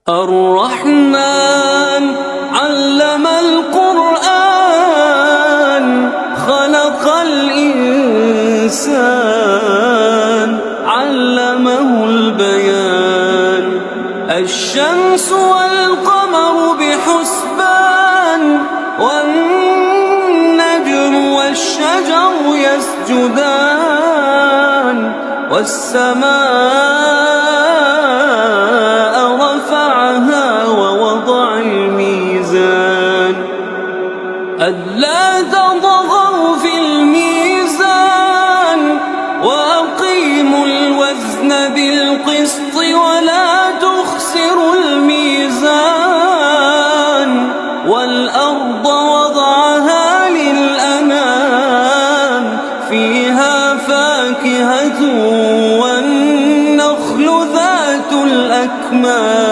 الرحمن علم القرآن خلق الإنسان علمه البيان. الشمس والقمر بحسبان والنجم والشجر يسجدان والسماء رفعها ووضع الميزان ألا تطغوا في الميزان وأقيموا الوزن بالقسط ولا تخسروا الميزان. والأرض وضعها للأنام فيها فاكهة والنخل ذات الأكمام